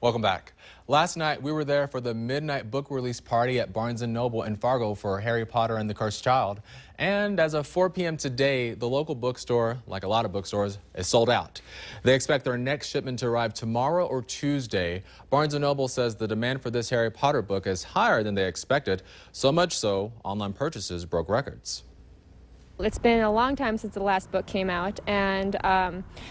Welcome back. Last night, we were there for the midnight book release party at Barnes & Noble in Fargo for Harry Potter and the Cursed Child. And as of 4 p.m. today, the local bookstore, like a lot of bookstores, is sold out. They expect their next shipment to arrive tomorrow or Tuesday. Barnes & Noble says the demand for this Harry Potter book is higher than they expected, so much so online purchases broke records. It's been a long time since the last book came out, and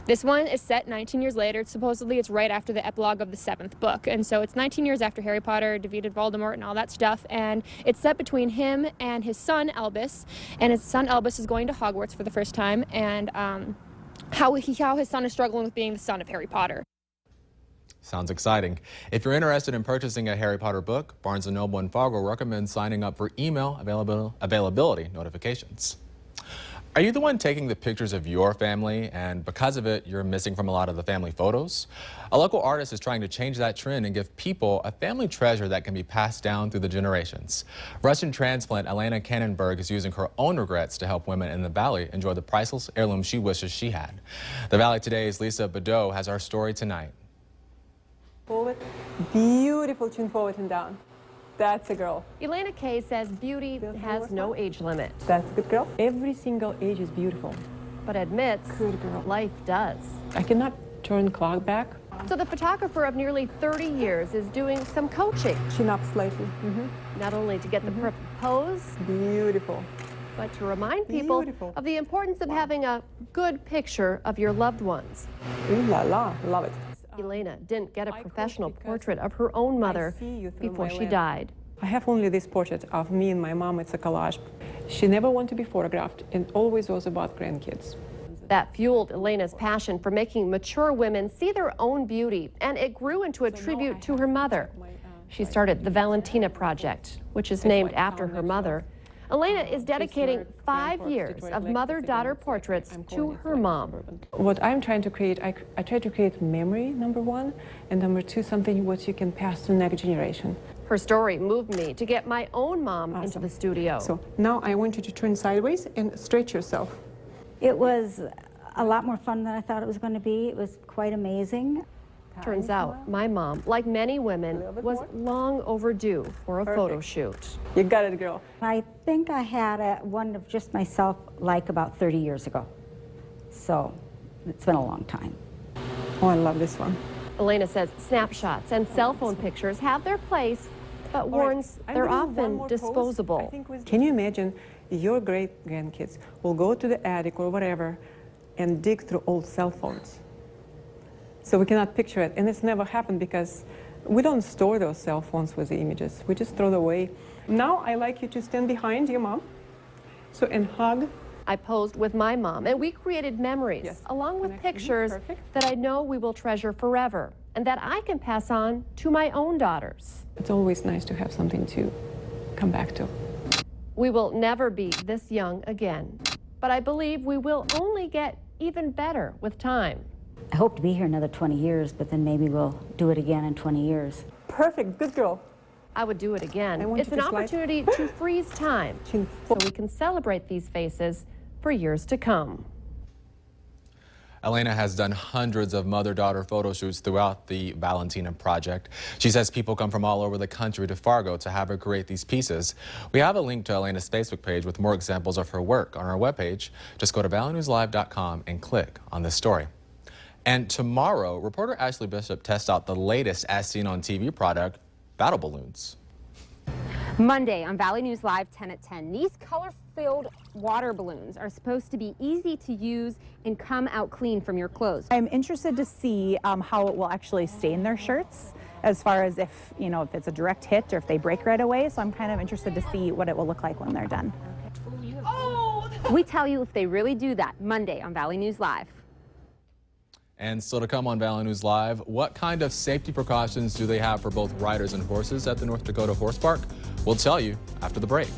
this one is set 19 years later. Supposedly it's right after the epilogue of the 7th book, and so it's 19 years after Harry Potter defeated Voldemort and all that stuff, and it's set between him and his son Albus, and his son Albus is going to Hogwarts for the first time, and how his son is struggling with being the son of Harry Potter. Sounds exciting. If you're interested in purchasing a Harry Potter book, Barnes & Noble in Fargo recommends signing up for email availability notifications. Are you the one taking the pictures of your family, and because of it, you're missing from a lot of the family photos? A local artist is trying to change that trend and give people a family treasure that can be passed down through the generations. Russian transplant Elena Kannenberg is using her own regrets to help women in the Valley enjoy the priceless heirloom she wishes she had. The Valley Today's Lisa Badeau has our story tonight. Forward. Beautiful chin forward and down. That's a girl. Elena Kay says beauty has no age limit. That's a good girl. Every single age is beautiful. But admits Good girl. life does. I cannot turn clock back. So the photographer of nearly 30 years is doing some coaching. Chin up slightly. Not only to get the perfect pose, Beautiful. but to remind people Beautiful. of the importance of having a good picture of your loved ones. Ooh la la. Love it. Elena didn't get a I professional coach because portrait of her own mother I see you through before my she lens. died. I have only this portrait of me and my mom. It's a collage. She never wanted to be photographed and always was about grandkids. That fueled Elena's passion for making mature women see their own beauty, and it grew into a tribute to her mother. She started the Valentina Project, which is named after her mother. Elena is dedicating 5 years of mother-daughter portraits to her mom. What I'm trying to create, I try to create memory, number one, and number two, something what you can pass to the next generation. Her story moved me to get my own mom into the studio. So now I want you to turn sideways and stretch yourself. It was a lot more fun than I thought it was going to be. It was quite amazing. Turns out my mom, like many women, was long overdue for a photo shoot. You got it, girl. I think I had one of just myself like about 30 years ago. So it's been a long time. Oh, I love this one. Elena says snapshots and cell phone pictures have their place, but warns they're often disposable. Can you imagine your great-grandkids will go to the attic or whatever and dig through old cell phones? So we cannot picture it, and it's never happened because we don't store those cell phones with the images. We just throw them away. Now I like you to stand behind your mom, and hug. I posed with my mom, and we created memories, along with pictures that I know we will treasure forever, and that I can pass on to my own daughters. It's always nice to have something to come back to. We will never be this young again, but I believe we will only get even better with time. I hope to be here another 20 years, but then maybe we'll do it again in 20 years. Perfect, good girl. I would do it again. want It's you an to slide. opportunity to freeze time Chin so we can celebrate these faces for years to come. Elena has done hundreds of mother-daughter photo shoots throughout the Valentina Project. She says people come from all over the country to Fargo to have her create these pieces. We have a link to Elena's Facebook page with more examples of her work on our webpage. Just go to valleynewslive.com and click on this story. And tomorrow, reporter Ashley Bishop tests out the latest as seen on TV product, battle balloons. Monday on Valley News Live 10 at 10. These color-filled water balloons are supposed to be easy to use and come out clean from your clothes. I'm interested to see how it will actually stain their shirts, as far as if it's a direct hit or if they break right away. So I'm kind of interested to see what it will look like when they're done. We tell you if they really do that Monday on Valley News Live. And still to come on Valley News Live, what kind of safety precautions do they have for both riders and horses at the North Dakota Horse Park? We'll tell you after the break.